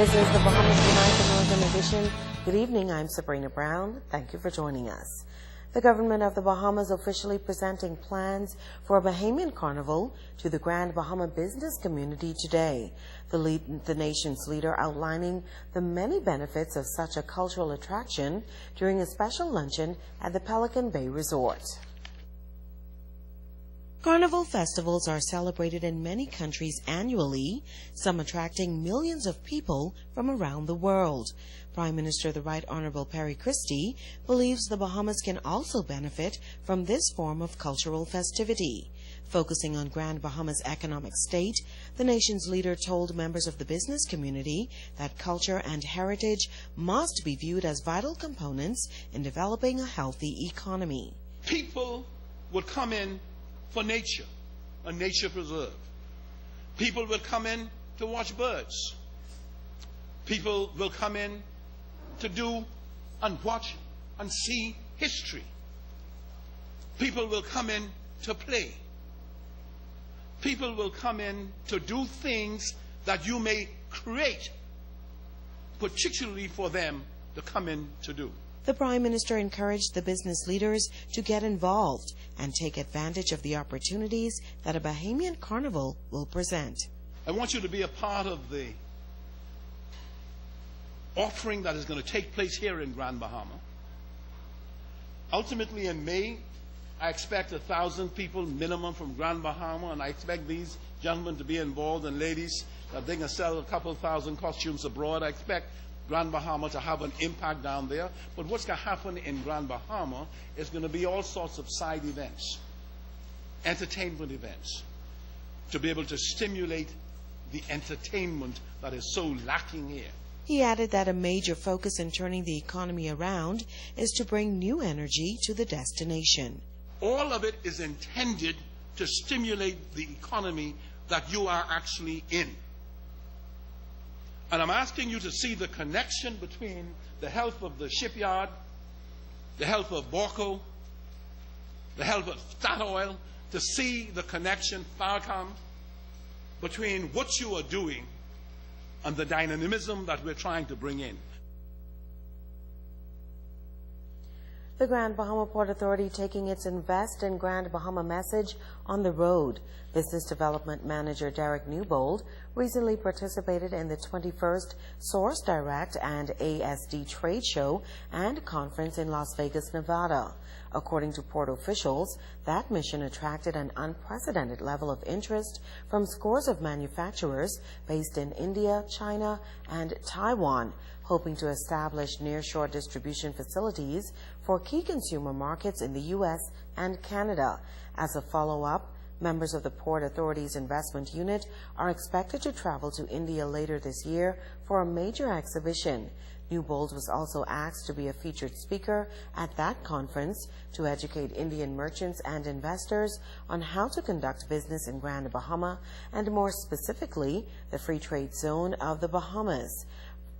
This is the Bahamas Unite the Northern Edition. Good evening, I'm Sabrina Brown. Thank you for joining us. The government of the Bahamas officially presenting plans for a Bahamian Carnival to the Grand Bahama business community today. The nation's leader outlining the many benefits of such a cultural attraction during a special luncheon at the Pelican Bay Resort. Carnival festivals are celebrated in many countries annually, some attracting millions of people from around the world. Prime Minister the Right Honorable Perry Christie believes the Bahamas can also benefit from this form of cultural festivity. Focusing on Grand Bahama's economic state, the nation's leader told members of the business community that culture and heritage must be viewed as vital components in developing a healthy economy. People would come in for nature, a nature preserve. People will come in to watch birds. People will come in to do and watch and see history. People will come in to play. People will come in to do things that you may create, particularly for them to come in to do. The Prime Minister encouraged the business leaders to get involved and take advantage of the opportunities that a Bahamian Carnival will present. I want you to be a part of the offering that is going to take place here in Grand Bahama. Ultimately in May, I expect 1,000 people minimum from Grand Bahama, and I expect these gentlemen to be involved, and ladies, that they can sell a couple thousand costumes abroad. I expect Grand Bahama to have an impact down there. But what's going to happen in Grand Bahama is going to be all sorts of side events, entertainment events, to be able to stimulate the entertainment that is so lacking here. He added that a major focus in turning the economy around is to bring new energy to the destination. All of it is intended to stimulate the economy that you are actually in. And I'm asking you to see the connection between the health of the shipyard, the health of Borco, the health of Statoil, to see the connection, Falcom, between what you are doing and the dynamism that we're trying to bring in. The Grand Bahama Port Authority taking its Invest in Grand Bahama message on the road. Business Development Manager Derek Newbold recently participated in the 21st Source Direct and ASD Trade Show and Conference in Las Vegas, Nevada. According to port officials, that mission attracted an unprecedented level of interest from scores of manufacturers based in India, China, and Taiwan, hoping to establish nearshore distribution facilities for key consumer markets in the U.S. and Canada. As a follow-up, members of the Port Authority's investment unit are expected to travel to India later this year for a major exhibition. Newbold was also asked to be a featured speaker at that conference to educate Indian merchants and investors on how to conduct business in Grand Bahama and more specifically the free trade zone of the Bahamas.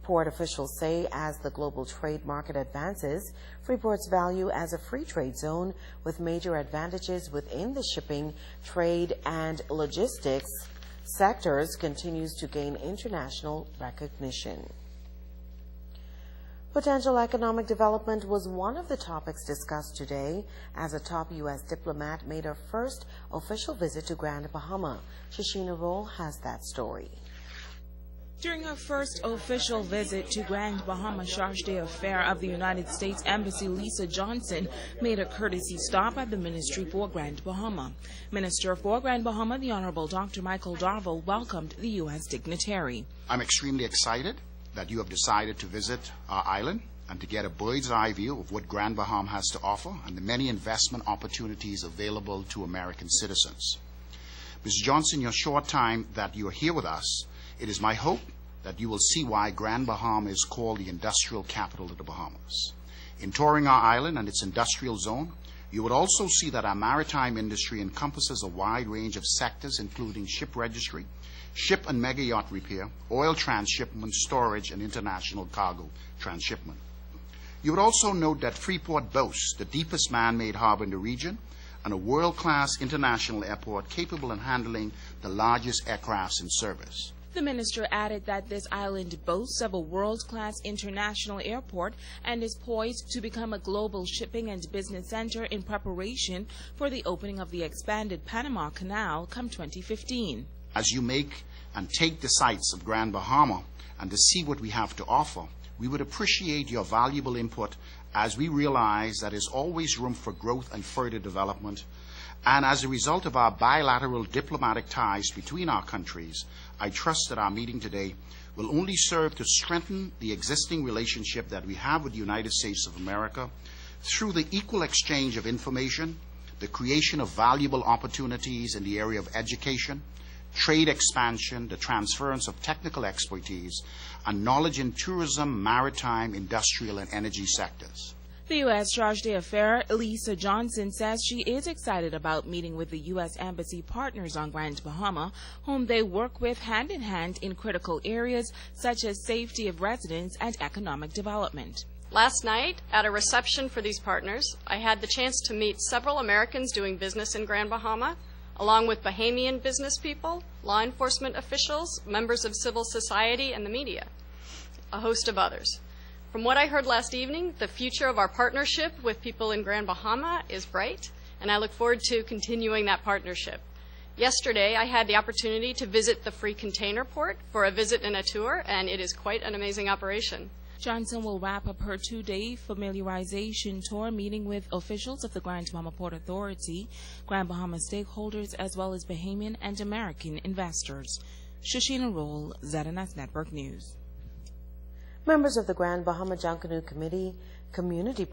Port officials say as the global trade market advances, Freeport's value as a free trade zone with major advantages within the shipping, trade, and logistics sectors continues to gain international recognition. Potential economic development was one of the topics discussed today as a top U.S. diplomat made her first official visit to Grand Bahama. Shashina Roll has that story. During her first official visit to Grand Bahama, Charge d'Affaires of the United States Embassy Lisa Johnson made a courtesy stop at the Ministry for Grand Bahama. Minister for Grand Bahama, the Honorable Dr. Michael Darville, welcomed the U.S. dignitary. I'm extremely excited that you have decided to visit our island and to get a bird's eye view of what Grand Bahama has to offer and the many investment opportunities available to American citizens. Ms. Johnson, your short time that you are here with us, it is my hope that you will see why Grand Bahama is called the industrial capital of the Bahamas. In touring our island and its industrial zone, you would also see that our maritime industry encompasses a wide range of sectors, including ship registry, ship and mega yacht repair, oil transshipment, storage, and international cargo transshipment. You would also note that Freeport boasts the deepest man-made harbor in the region and a world-class international airport capable of handling the largest aircrafts in service. The minister added that this island boasts of a world-class international airport and is poised to become a global shipping and business center in preparation for the opening of the expanded Panama Canal come 2015. As you make and take the sights of Grand Bahama and to see what we have to offer, we would appreciate your valuable input as we realize that there's always room for growth and further development. And as a result of our bilateral diplomatic ties between our countries, I trust that our meeting today will only serve to strengthen the existing relationship that we have with the United States of America through the equal exchange of information, the creation of valuable opportunities in the area of education, trade expansion, the transference of technical expertise, and knowledge in tourism, maritime, industrial, and energy sectors. The U.S. Charge d'Affaires, Lisa Johnson, says she is excited about meeting with the U.S. Embassy partners on Grand Bahama, whom they work with hand in hand in critical areas such as safety of residents and economic development. Last night, at a reception for these partners, I had the chance to meet several Americans doing business in Grand Bahama, along with Bahamian business people, law enforcement officials, members of civil society, and the media, a host of others. From what I heard last evening, the future of our partnership with people in Grand Bahama is bright, and I look forward to continuing that partnership. Yesterday, I had the opportunity to visit the Free Container Port for a visit and a tour, and it is quite an amazing operation. Johnson will wrap up her two-day familiarization tour meeting with officials of the Grand Bahama Port Authority, Grand Bahama stakeholders, as well as Bahamian and American investors. Shoshina Roll, ZNS Network News. Members of the Grand Bahama Junkanoo Community,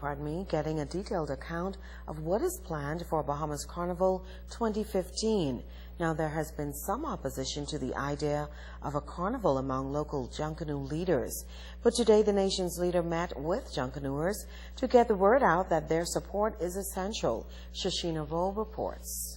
getting a detailed account of what is planned for Bahamas Carnival 2015. Now, there has been some opposition to the idea of a carnival among local Junkanoo leaders. But today, the nation's leader met with Junkanooers to get the word out that their support is essential. Shoshina Roll reports.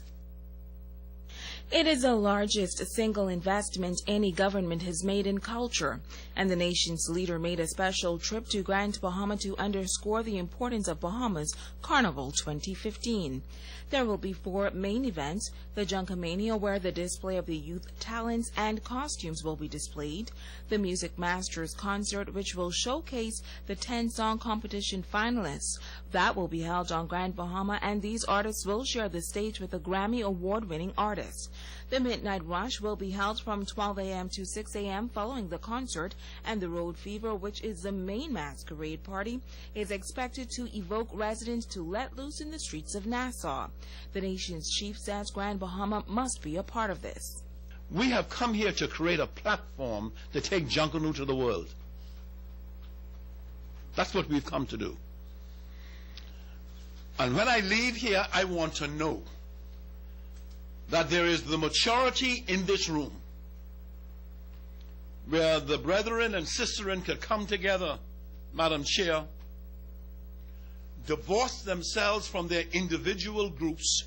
It is the largest single investment any government has made in culture, and the nation's leader made a special trip to Grand Bahama to underscore the importance of Bahamas Carnival 2015. There will be 4 main events: the Junkamania, where the display of the youth talents and costumes will be displayed; the Music Masters concert, which will showcase the 10-song competition finalists. That will be held on Grand Bahama, and these artists will share the stage with the Grammy Award-winning artists. The Midnight Rush will be held from 12 a.m. to 6 a.m. following the concert, and the Road Fever, which is the main masquerade party, is expected to evoke residents to let loose in the streets of Nassau. The nation's chief says Grand Bahama must be a part of this. We have come here to create a platform to take Junkanoo to the world. That's what we've come to do. And when I leave here, I want to know that there is the maturity in this room where the brethren and sisterin could come together, Madam Chair, divorce themselves from their individual groups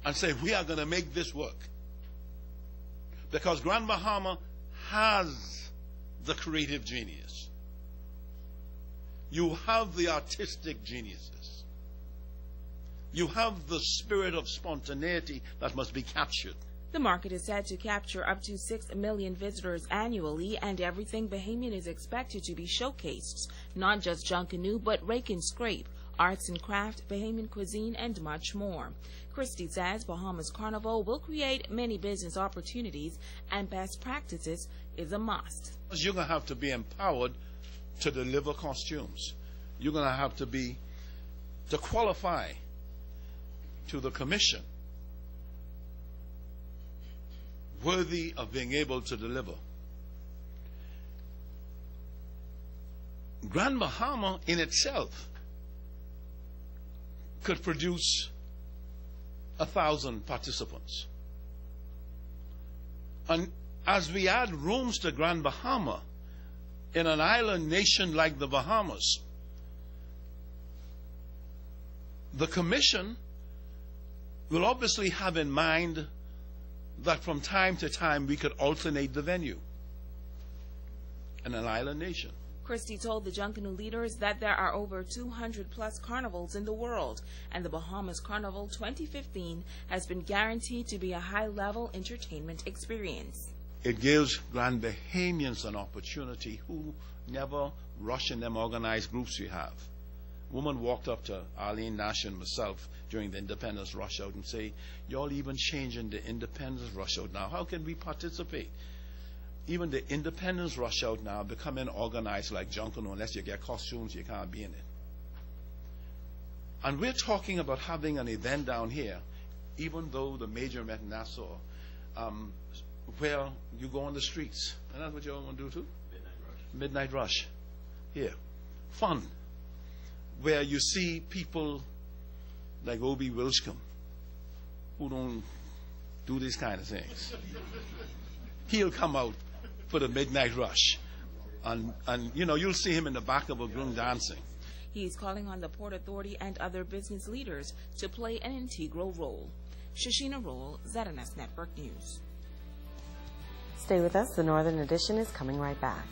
and say, we are going to make this work. Because Grand Bahama has the creative genius. You have the artistic geniuses. You have the spirit of spontaneity that must be captured. The market is said to capture up to 6 million visitors annually, and everything Bahamian is expected to be showcased. Not just Junkanoo, but rake and scrape, arts and craft, Bahamian cuisine, and much more. Christie says Bahamas Carnival will create many business opportunities, and best practices is a must. You're going to have to be empowered to deliver costumes. You're going to have to qualify to the commission worthy of being able to deliver. Grand Bahama in itself could produce 1,000 participants. And as we add rooms to Grand Bahama in an island nation like the Bahamas, the commission will obviously have in mind that from time to time we could alternate the venue in an island nation. Christie told the Junkanoo leaders that there are over 200+ carnivals in the world, and the Bahamas Carnival 2015 has been guaranteed to be a high-level entertainment experience. It gives Grand Bahamians an opportunity who never rush in them organized groups we have. A woman walked up to Arlene Nash and myself during the independence rush out and say, y'all even changing the independence rush out now. How can we participate? Even the independence rush out now becoming organized like Junkanoo. Unless you get costumes, you can't be in it. And we're talking about having an event down here, even though the major met in Nassau, where you go on the streets. And that's what you all want to do too? Midnight Rush. Here. Fun. Where you see people like Obie Wilscombe, who don't do these kind of things. He'll come out for the Midnight Rush. And you'll see him in the back of a groom dancing. He's calling on the Port Authority and other business leaders to play an integral role. Shashina Roll, ZNS Network News. Stay with us. The Northern Edition is coming right back.